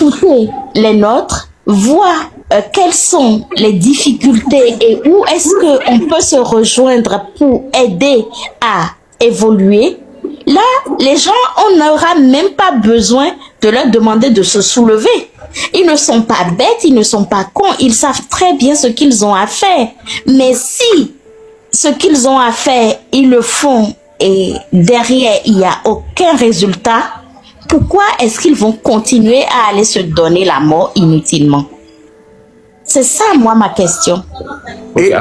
écouter les nôtres, voir quelles sont les difficultés et où est-ce qu'on peut se rejoindre pour aider à évoluer, là, les gens, on n'aura même pas besoin de leur demander de se soulever. Ils ne sont pas bêtes, ils ne sont pas cons, ils savent très bien ce qu'ils ont à faire. Mais si ce qu'ils ont à faire, ils le font et derrière, il n'y a aucun résultat, pourquoi est-ce qu'ils vont continuer à aller se donner la mort inutilement? C'est ça, moi, ma question. Et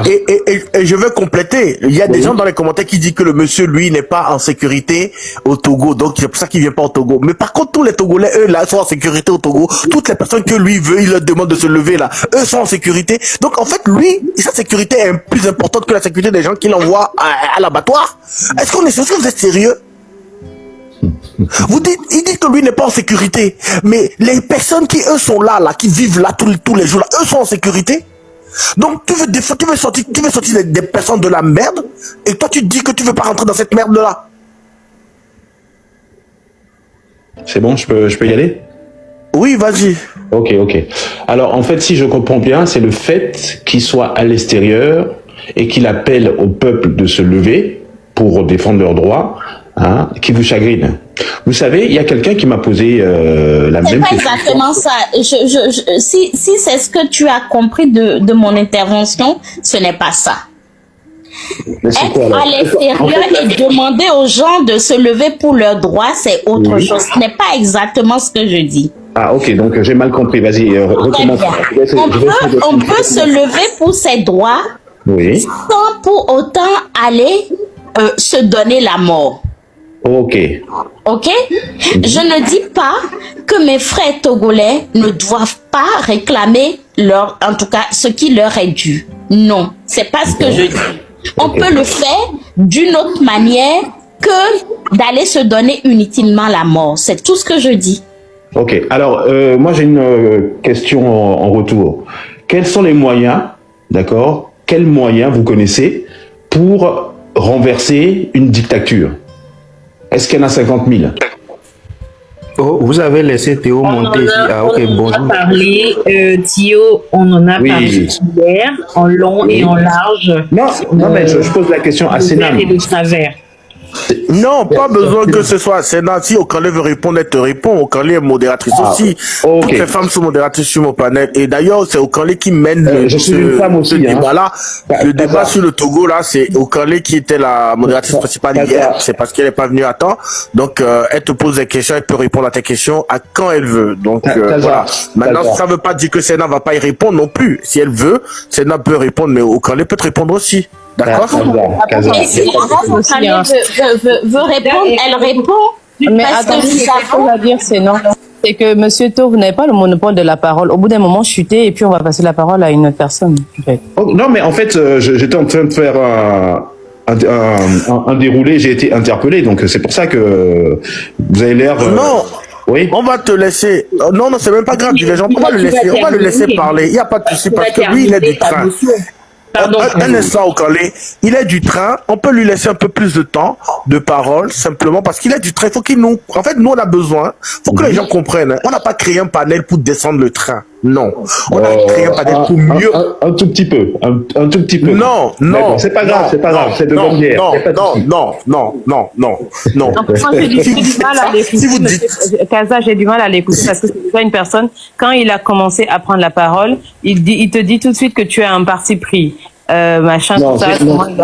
je veux compléter. Il y a des gens dans les commentaires qui disent que le monsieur, lui, n'est pas en sécurité au Togo. Donc, c'est pour ça qu'il vient pas au Togo. Mais par contre, tous les Togolais, eux, là, sont en sécurité au Togo. Toutes les personnes que lui veut, il leur demande de se lever, là. Eux sont en sécurité. Donc, en fait, lui, sa sécurité est plus importante que la sécurité des gens qu'il envoie à l'abattoir. Est-ce que vous êtes sérieux? Il dit que lui n'est pas en sécurité. Mais les personnes qui, eux, sont là, qui vivent là tous les jours, là, eux sont en sécurité. Donc, tu veux sortir des personnes de la merde, et toi, tu te dis que tu veux pas rentrer dans cette merde-là. C'est bon, je peux y aller? Oui, vas-y. Ok. Alors, en fait, si je comprends bien, c'est le fait qu'il soit à l'extérieur et qu'il appelle au peuple de se lever pour défendre leurs droits, qui vous chagrine. Vous savez, il y a quelqu'un qui m'a posé la même question. C'est pas exactement ça. Si c'est ce que tu as compris de mon intervention, ce n'est pas ça. Être à l'extérieur et demander aux gens de se lever pour leurs droits, c'est autre chose. Ce n'est pas exactement ce que je dis. Ah, ok, donc j'ai mal compris. Vas-y, recommence. On peut se lever pour ses droits sans pour autant aller se donner la mort. Ok. Je ne dis pas que mes frères togolais ne doivent pas réclamer en tout cas, ce qui leur est dû. Non, c'est pas ce que je dis. On peut le faire d'une autre manière que d'aller se donner inutilement la mort. C'est tout ce que je dis. Ok. Alors, moi j'ai une question en retour. Quels sont les moyens, d'accord? Quels moyens vous connaissez pour renverser une dictature? Est-ce qu'il y en a 50 000? Oh, vous avez laissé Théo monter ici. Ah, ok, bonjour. On en a parlé, Thio, on en a parlé hier, en long et en large. Non, mais je pose la question à Sénat. Et de travers. Non, pas besoin que ce soit Sénat. Si Okale veut répondre, elle te répond. Okale est modératrice aussi. Toutes les femmes sont modératrices sur mon panel. Et d'ailleurs, c'est Okale qui mène ce débat-là. Le débat sur le Togo, là, c'est Okale qui était la modératrice principale hier. C'est parce qu'elle n'est pas venue à temps. Donc, elle te pose des questions, elle peut répondre à tes questions à quand elle veut. Donc, voilà. Maintenant, ça ne veut pas dire que Sénat va pas y répondre non plus. Si elle veut, Sénat peut répondre, mais Okale peut te répondre aussi. D'accord? Et si Okale veut répondre, elle répond. Mais attendez, ce qu'il faut dire, c'est non. C'est que, monsieur Tho, vous n'avez pas le monopole de la parole. Au bout d'un moment, chutez et puis on va passer la parole à une autre personne. En fait. Non, mais en fait, j'étais en train de faire un déroulé, j'ai été interpellé, donc c'est pour ça que vous avez l'air... Non. Oui. On va te laisser. Non, c'est même pas grave, Divergent. On va le laisser parler. Il n'y a pas de souci parce que lui, il est du train. Un instant, Okale, il est du train, on peut lui laisser un peu plus de temps de parole, simplement parce qu'il est du train. Il faut qu'il nous, en fait, nous on a besoin, faut que les gens comprennent, hein. On n'a pas créé un panel pour descendre le train. Non. On a créé un panel pour mieux. Un tout petit peu. Un tout petit peu. Non. C'est pas grave, c'est de bonne guerre. Non. J'ai du mal à l'écouter. Kaza, j'ai du mal à l'écouter parce que c'est déjà une personne, quand il a commencé à prendre la parole, il te dit tout de suite que tu as un parti pris. Machin, non, tout ça.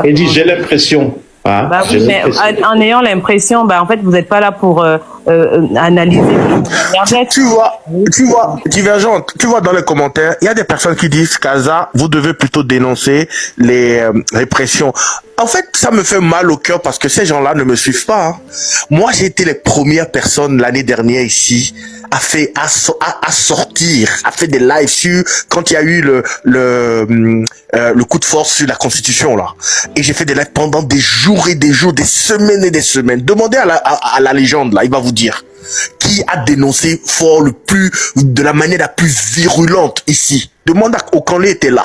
Il dit, j'ai l'impression. Oui, mais en ayant l'impression, en fait, vous n'êtes pas là pour analyser. Tu vois, Divergente, tu vois dans les commentaires, il y a des personnes qui disent, Kaza, vous devez plutôt dénoncer les répressions. En fait, ça me fait mal au cœur parce que ces gens-là ne me suivent pas. Hein. Moi, j'ai été les premières personnes l'année dernière ici à sortir, à faire des lives sur quand il y a eu le coup de force sur la Constitution là. Et j'ai fait des lives pendant des jours et des jours, des semaines et des semaines. Demandez à la légende là, il va vous dire qui a dénoncé fort de la manière la plus virulente ici. Demande à Okale était là.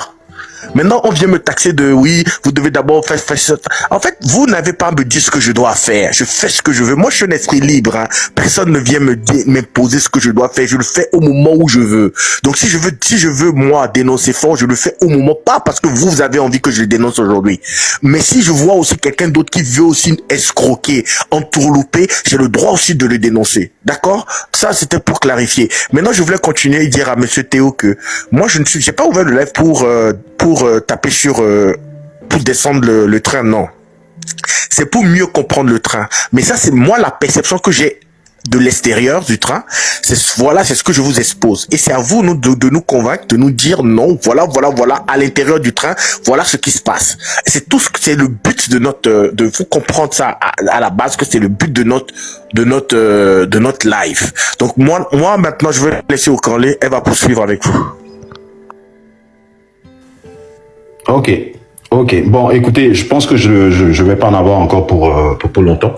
Maintenant, on vient me taxer de oui, vous devez d'abord faire ça. En fait, vous n'avez pas à me dire ce que je dois faire. Je fais ce que je veux. Moi, je suis un esprit libre. Hein. Personne ne vient m'imposer ce que je dois faire. Je le fais au moment où je veux. Donc, si je veux moi dénoncer fort, je le fais au moment, pas parce que vous avez envie que je le dénonce aujourd'hui. Mais si je vois aussi quelqu'un d'autre qui veut aussi escroquer, entourlouper, j'ai le droit aussi de le dénoncer. D'accord? Ça, c'était pour clarifier. Maintenant, je voulais continuer et dire à Monsieur Théo que moi, j'ai pas ouvert le live pour taper sur, pour descendre le train, non. C'est pour mieux comprendre le train. Mais ça, c'est moi la perception que j'ai de l'extérieur du train. C'est ce que je vous expose. Et c'est à vous de nous convaincre, de nous dire non, voilà, à l'intérieur du train, voilà ce qui se passe. C'est tout c'est le but de vous comprendre ça à la base, que c'est le but de notre live. Donc moi maintenant, je vais laisser au Canlé, elle va poursuivre avec vous. Ok. Bon, écoutez, je pense que je vais pas en avoir encore pour longtemps.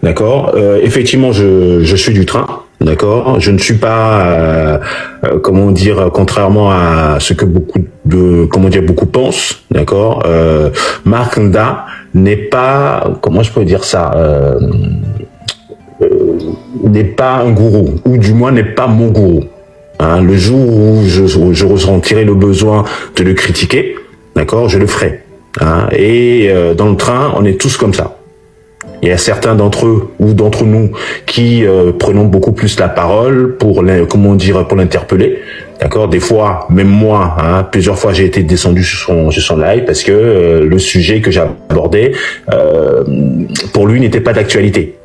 D'accord. Effectivement, je suis du train. D'accord. Je ne suis pas, contrairement à ce que beaucoup pensent. D'accord. Mark Nda n'est pas, comment je peux dire ça, n'est pas un gourou, ou du moins n'est pas mon gourou. Hein, le jour où je ressentirai le besoin de le critiquer, d'accord, je le ferai. Hein, et dans le train, on est tous comme ça. Il y a certains d'entre eux ou d'entre nous qui prenons beaucoup plus la parole pour l'interpeller. D'accord. Des fois, même moi, hein, plusieurs fois, j'ai été descendu sur son live parce que le sujet que j'abordais, pour lui, n'était pas d'actualité.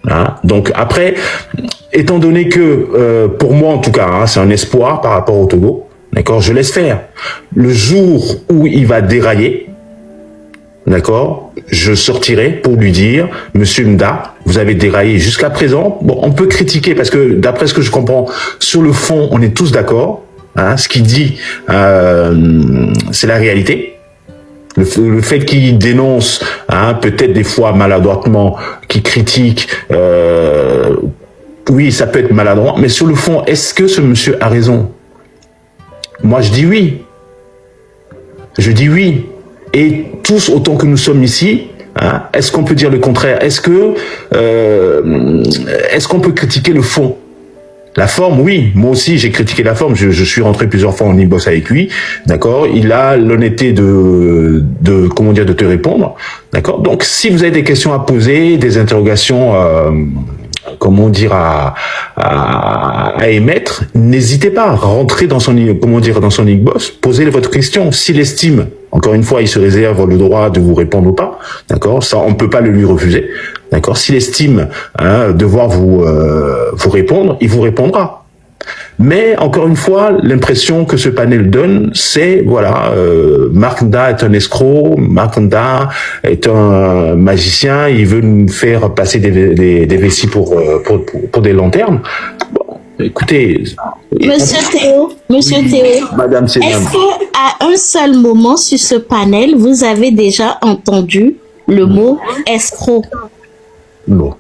Hein. Donc après, étant donné que pour moi, en tout cas, hein, c'est un espoir par rapport au Togo. D'accord, je laisse faire. Le jour où il va dérailler, d'accord, je sortirai pour lui dire, Monsieur Nda, vous avez déraillé jusqu'à présent. Bon, on peut critiquer parce que d'après ce que je comprends, sur le fond, on est tous d'accord. Hein, ce qu'il dit, c'est la réalité. Le fait qu'il dénonce, hein, peut-être des fois maladroitement, qu'il critique, oui, ça peut être maladroit, mais sur le fond, est-ce que ce monsieur a raison? Moi, je dis oui. Je dis oui. Et tous, autant que nous sommes ici, hein, est-ce qu'on peut dire le contraire? Est-ce qu'on peut critiquer le fond? La forme, oui. Moi aussi, j'ai critiqué la forme. Je suis rentré plusieurs fois en e-boss avec lui. D'accord. Il a l'honnêteté de te répondre. D'accord. Donc, si vous avez des questions à poser, des interrogations, à émettre, n'hésitez pas, rentrez dans son e-boss, posez votre question. S'il estime, encore une fois, il se réserve le droit de vous répondre ou pas. D'accord. Ça, on peut pas le lui refuser. D'accord. S'il estime, devoir vous répondre, il vous répondra. Mais encore une fois, l'impression que ce panel donne, c'est voilà, Mark Nda est un escroc, Mark Nda est un magicien, il veut nous faire passer des vessies pour des lanternes. Bon, écoutez, Monsieur Théo, Madame Sénam, est-ce qu'à un seul moment sur ce panel, vous avez déjà entendu le mot escroc? Non,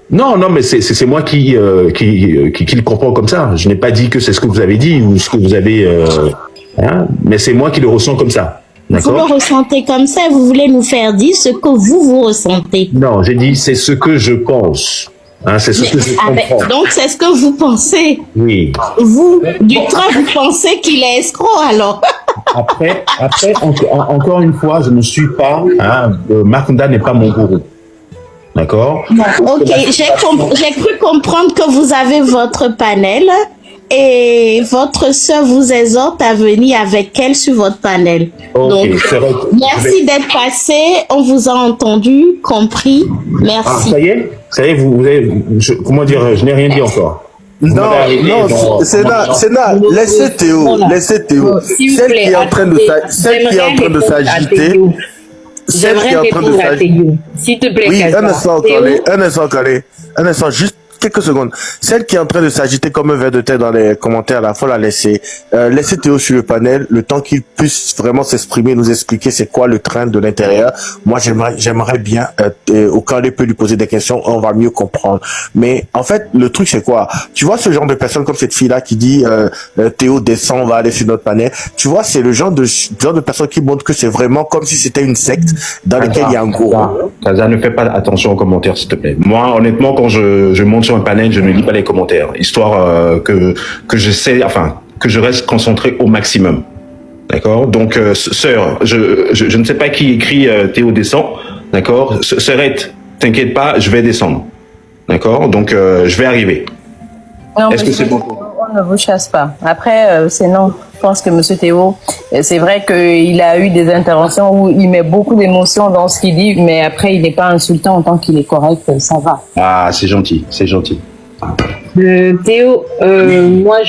mais c'est moi qui le comprends comme ça. Je n'ai pas dit que c'est ce que vous avez dit ou ce que vous avez, hein, mais c'est moi qui le ressens comme ça. D'accord. Vous le ressentez comme ça, vous voulez nous faire dire ce que vous ressentez. Non, j'ai dit c'est ce que je pense. Hein, c'est ce que je comprends. Donc c'est ce que vous pensez. Oui. Vous, du train, vous pensez qu'il est escroc alors? Après, encore une fois, je ne suis pas. Hein, Mark Nda n'est pas mon gourou. D'accord. Ok, j'ai cru comprendre que vous avez votre panel et votre sœur vous exhorte à venir avec elle sur votre panel. Okay, donc, merci d'être passé. On vous a entendu, compris. Merci. Ah, ça y est, vous avez, comment dire, je n'ai rien dit encore. Non, c'est là, laissez Théo. Celle qui est en train de s'agiter. J'aimerais répondre à Théo. S'il te plaît, oui, un instant, juste quelques secondes. Celle qui est en train de s'agiter comme un ver de terre dans les commentaires, là, faut la laisser. Laissez Théo sur le panel, le temps qu'il puisse vraiment s'exprimer, nous expliquer c'est quoi le train de l'intérieur. Moi, j'aimerais bien, au cas où il peut lui poser des questions, on va mieux comprendre. Mais en fait, le truc c'est quoi? Tu vois ce genre de personne comme cette fille-là qui dit Théo descend, on va aller sur notre panel. Tu vois, c'est le genre de personne qui montre que c'est vraiment comme si c'était une secte dans laquelle il y a un gourou. Kaza, ne fais pas attention aux commentaires, s'il te plaît. Moi, honnêtement, quand je monte sur un panel, je ne lis pas les commentaires, histoire que je reste concentré au maximum. D'accord? Donc, sœur, je ne sais pas qui écrit Théo descend. D'accord? Sœurette, t'inquiète pas, je vais descendre. D'accord? Donc, je vais arriver. Est-ce que c'est bon? On ne vous chasse pas. Après, c'est non. Je pense que M. Théo, c'est vrai qu'il a eu des interventions où il met beaucoup d'émotions dans ce qu'il dit, mais après, il n'est pas insultant en tant qu'il est correct, ça va. Ah, c'est gentil, c'est gentil. Théo, moi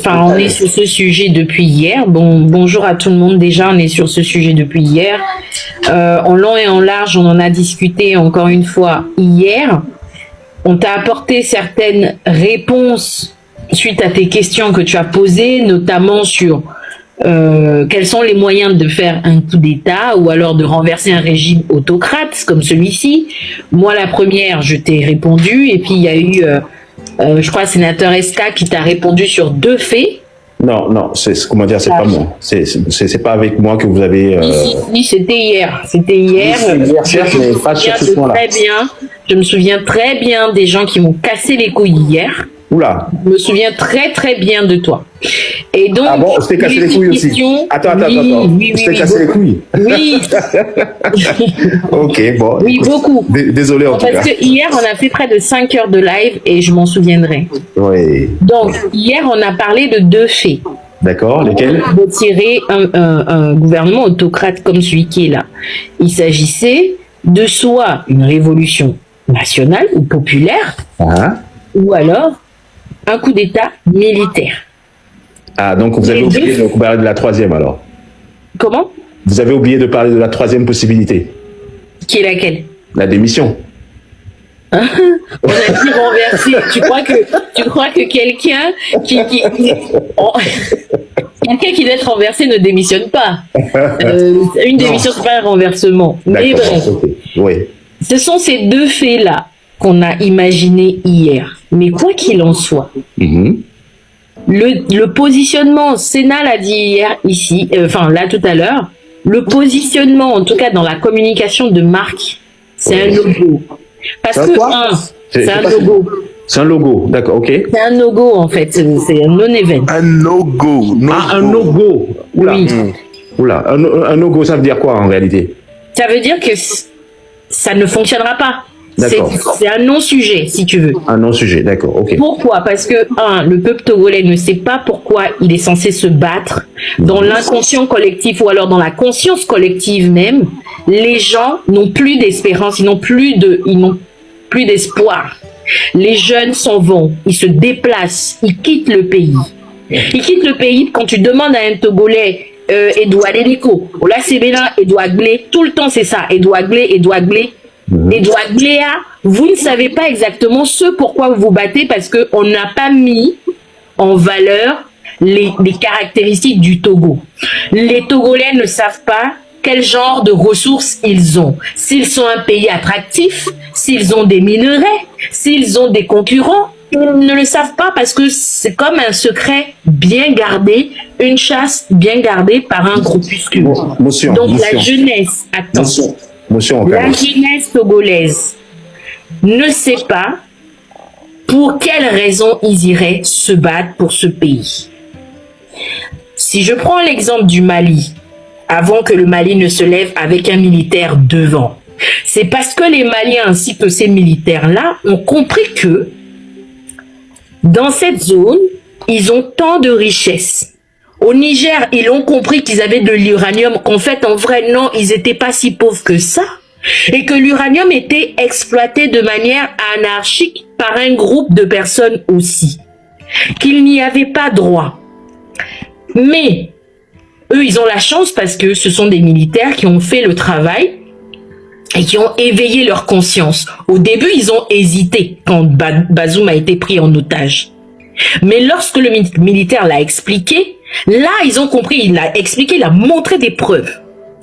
on est sur ce sujet depuis hier. Bonjour à tout le monde. Déjà, on est sur ce sujet depuis hier. En long et en large, on en a discuté encore une fois hier. On t'a apporté certaines réponses suite à tes questions que tu as posées, notamment sur quels sont les moyens de faire un coup d'État ou alors de renverser un régime autocrate comme celui-ci. Moi, la première, je t'ai répondu, et puis il y a eu, je crois, le sénateur Eska qui t'a répondu sur 2 faits. Non, c'est pas moi. C'est pas avec moi que vous avez. Si, c'était hier. C'était hier. Certes, mais pas sur ce point-là. Je me souviens très bien des gens qui m'ont cassé les couilles hier. Oula. Je me souviens très très bien de toi. Et donc, ah bon, on s'était cassé les couilles aussi. Attends. Oui, on s'était cassé les couilles. Oui. Ok, bon. Oui, écoute, beaucoup. Désolé en tout cas. Parce que hier, on a fait près de 5 heures de live et je m'en souviendrai. Oui. Donc, hier, on a parlé de 2 faits. D'accord, lesquels? De tirer un gouvernement autocrate comme celui qui est là. Il s'agissait de soit une révolution nationale ou populaire, ou alors un coup d'État militaire. Ah, donc vous avez oublié de parler de la troisième alors? Comment? Vous avez oublié de parler de la troisième possibilité. Qui est laquelle? La démission. On a dit renverser. Tu crois que quelqu'un quelqu'un qui doit être renversé ne démissionne pas. Une démission, c'est pas un renversement. Mais bref. Okay. Oui. Ce sont ces 2 faits-là qu'on a imaginés hier. Mais quoi qu'il en soit, le positionnement, Sénat l'a dit hier ici, là tout à l'heure, le positionnement, en tout cas dans la communication de Marc, c'est un logo. Parce que, c'est un logo. C'est un logo, d'accord, ok. C'est un logo en fait, c'est un non-event. Un no-go. Un no-go. Oula. Oui. Oula, un no-go, ça veut dire quoi en réalité? Ça veut dire que ça ne fonctionnera pas. D'accord. C'est un non-sujet, si tu veux. Un non-sujet, d'accord, ok. Pourquoi? Parce que, le peuple togolais ne sait pas pourquoi il est censé se battre. Dans l'inconscient collectif ou alors dans la conscience collective même, les gens n'ont plus d'espérance, ils n'ont plus d'espoir. Les jeunes s'en vont, ils se déplacent, ils quittent le pays. Ils quittent le pays. Quand tu demandes à un Togolais, Edouard Eliko, Ola Sebela, Edouard Glé, tout le temps c'est ça, Edouard Glé. Edouard Gléa, vous ne savez pas exactement ce pourquoi vous vous battez parce qu'on n'a pas mis en valeur les caractéristiques du Togo. Les Togolais ne savent pas quel genre de ressources ils ont. S'ils sont un pays attractif, s'ils ont des minerais, s'ils ont des concurrents, ils ne le savent pas parce que c'est comme un secret bien gardé, une chasse bien gardée par un groupuscule. Donc la jeunesse, la jeunesse togolaise ne sait pas pour quelles raisons ils iraient se battre pour ce pays. Si je prends l'exemple du Mali, avant que le Mali ne se lève avec un militaire devant, c'est parce que les Maliens ainsi que ces militaires-là ont compris que dans cette zone, ils ont tant de richesses. Au Niger, ils ont compris qu'ils avaient de l'uranium, qu'en fait, en vrai, non, ils n'étaient pas si pauvres que ça, et que l'uranium était exploité de manière anarchique par un groupe de personnes aussi, qu'ils n'y avaient pas droit. Mais eux, ils ont la chance parce que ce sont des militaires qui ont fait le travail et qui ont éveillé leur conscience. Au début, ils ont hésité quand Bazoum a été pris en otage. Mais lorsque le militaire l'a expliqué, là, ils ont compris, il l'a expliqué, il a montré des preuves.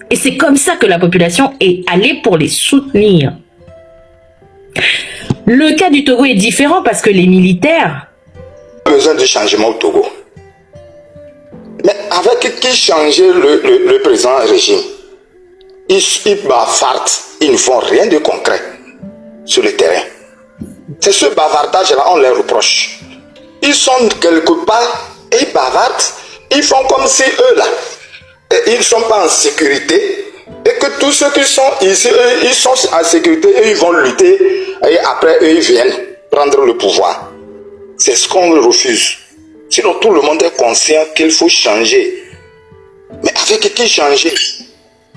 Et c'est comme ça que la population est allée pour les soutenir. Le cas du Togo est différent parce que les militaires... Besoin de changement au Togo. Mais avec qui changer le présent régime? Ils bavardent, ils ne font rien de concret sur le terrain. C'est ce bavardage-là, on les reproche. Ils sont quelque part, ils bavardent, ils font comme si eux-là, ils ne sont pas en sécurité, et que tous ceux qui sont ici, eux, ils sont en sécurité, et ils vont lutter, et après, eux, ils viennent prendre le pouvoir. C'est ce qu'on refuse. Sinon, tout le monde est conscient qu'il faut changer. Mais avec qui changer?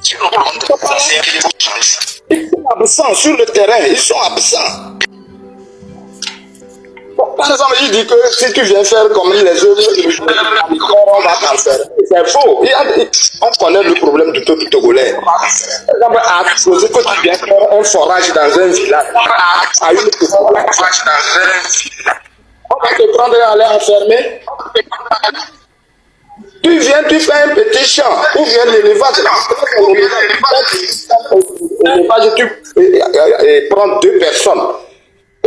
Sinon, tout le monde est conscient qu'il faut changer. Ils sont absents sur le terrain, ils sont absents. Bon, par exemple, il dit que si tu viens faire comme les autres, on va t'en faire. C'est faux. On connaît le problème du peuple togolais. Par exemple, à supposer que tu viens faire un forage dans un village, à une forage dans un village, on va te prendre et aller enfermer. Tu viens, tu fais un petit champ, ou bien l'élevage, tu prends 2 personnes.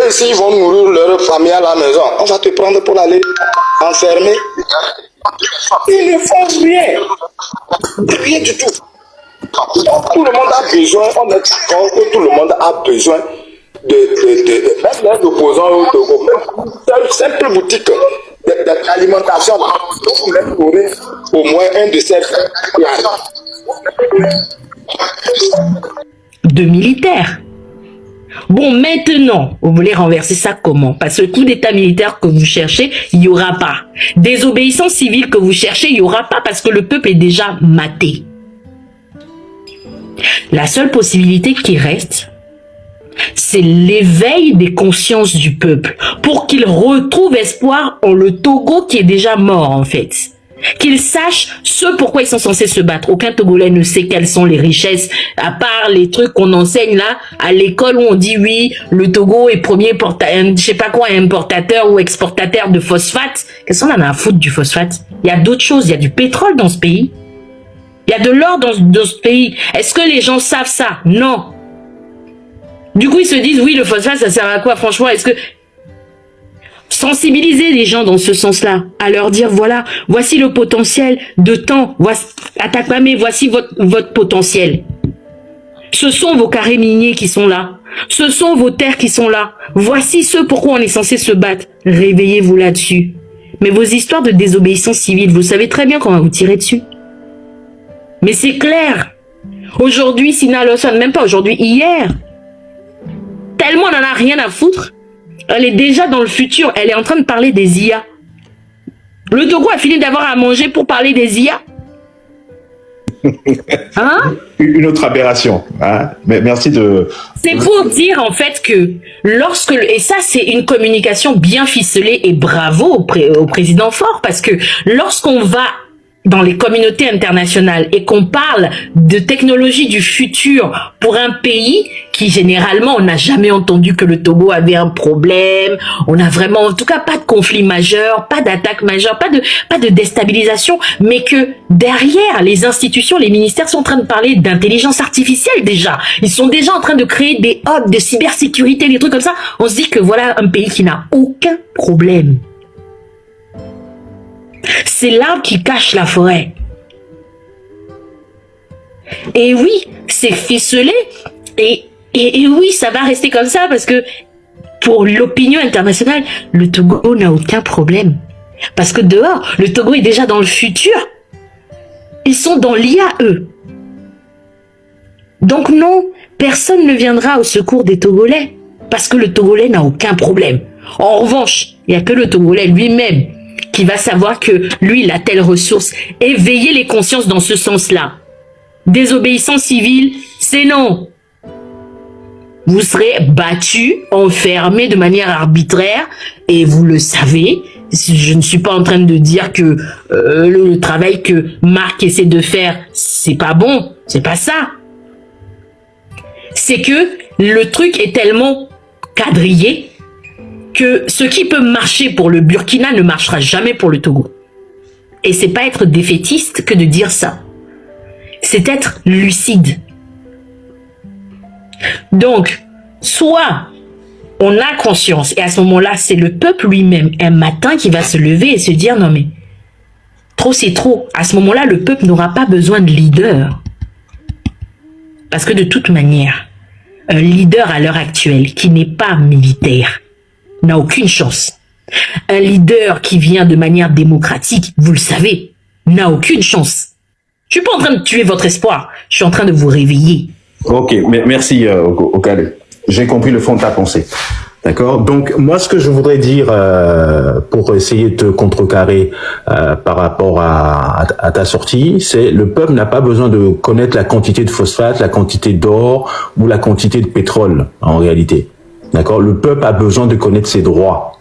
Et s'ils vont nourrir leur famille à la maison, on va te prendre pour aller enfermer. Ils ne font rien. Rien du tout. Donc, tout le monde a besoin, on est d'accord que tout le monde a besoin même les opposants au Togo, même une simple boutique d'alimentation, donc même au moins un de ces de militaires. Bon, maintenant, vous voulez renverser ça comment? Parce que coup d'état militaire que vous cherchez, il n'y aura pas. Désobéissance civile que vous cherchez, il n'y aura pas parce que le peuple est déjà maté. La seule possibilité qui reste, c'est l'éveil des consciences du peuple pour qu'il retrouve espoir en le Togo qui est déjà mort en fait. Qu'ils sachent ce pourquoi ils sont censés se battre. Aucun Togolais ne sait quelles sont les richesses, à part les trucs qu'on enseigne là, à l'école où on dit oui, le Togo est premier je sais pas quoi, importateur ou exportateur de phosphate. Qu'est-ce qu'on en a à foutre du phosphate? Il y a d'autres choses, il y a du pétrole dans ce pays. Il y a de l'or dans ce pays. Est-ce que les gens savent ça? Non. Du coup, ils se disent, oui, le phosphate, ça sert à quoi? Franchement, est-ce que... Sensibiliser les gens dans ce sens-là, à leur dire, voilà, voici le potentiel de temps, voici, Atakpamé, voici votre potentiel. Ce sont vos carrés miniers qui sont là. Ce sont vos terres qui sont là. Voici ce pourquoi on est censé se battre. Réveillez-vous là-dessus. Mais vos histoires de désobéissance civile, vous savez très bien qu'on va vous tirer dessus. Mais c'est clair. Aujourd'hui, Sina Lawson, même pas aujourd'hui, hier, tellement on n'en a rien à foutre. Elle est déjà dans le futur. Elle est en train de parler des IA. Le Togo a fini d'avoir à manger pour parler des IA. Hein? Une autre aberration. Hein? Mais merci de... C'est pour dire en fait que lorsque... Et ça, c'est une communication bien ficelée et bravo au président Faure parce que lorsqu'on va dans les communautés internationales et qu'on parle de technologie du futur pour un pays qui généralement on n'a jamais entendu que le Togo avait un problème, on a vraiment en tout cas pas de conflit majeur, pas d'attaque majeure, pas de déstabilisation, mais que derrière les institutions, les ministères sont en train de parler d'intelligence artificielle déjà, ils sont déjà en train de créer des hubs de cybersécurité, des trucs comme ça, on se dit que voilà un pays qui n'a aucun problème. C'est l'arbre qui cache la forêt. Et oui, c'est ficelé. Et oui, ça va rester comme ça parce que pour l'opinion internationale, le Togo n'a aucun problème. Parce que dehors, le Togo est déjà dans le futur. Ils sont dans l'IA, eux. Donc non, personne ne viendra au secours des Togolais. Parce que le Togolais n'a aucun problème. En revanche, il n'y a que le Togolais lui-même qui va savoir que lui, il a telle ressource. Éveiller les consciences dans ce sens-là. Désobéissance civile, c'est non. Vous serez battu, enfermé de manière arbitraire, et vous le savez. Je ne suis pas en train de dire que le travail que Marc essaie de faire, c'est pas bon, c'est pas ça. c'est que le truc est tellement quadrillé que ce qui peut marcher pour le Burkina ne marchera jamais pour le Togo. Et c'est pas être défaitiste que de dire ça. C'est être lucide. Donc, soit on a conscience, et à ce moment-là, c'est le peuple lui-même, un matin, qui va se lever et se dire, non mais, trop c'est trop. À ce moment-là, le peuple n'aura pas besoin de leader. Parce que de toute manière, un leader à l'heure actuelle qui n'est pas militaire n'a aucune chance. Un leader qui vient de manière démocratique, vous le savez, n'a aucune chance. Je suis pas en train de tuer votre espoir, je suis en train de vous réveiller. Ok, merci Okale. J'ai compris le fond de ta pensée. D'accord. Donc moi, ce que je voudrais dire pour essayer de te contrecarrer par rapport à ta sortie, c'est le peuple n'a pas besoin de connaître la quantité de phosphate, la quantité d'or ou la quantité de pétrole en réalité. D'accord. Le peuple a besoin de connaître ses droits.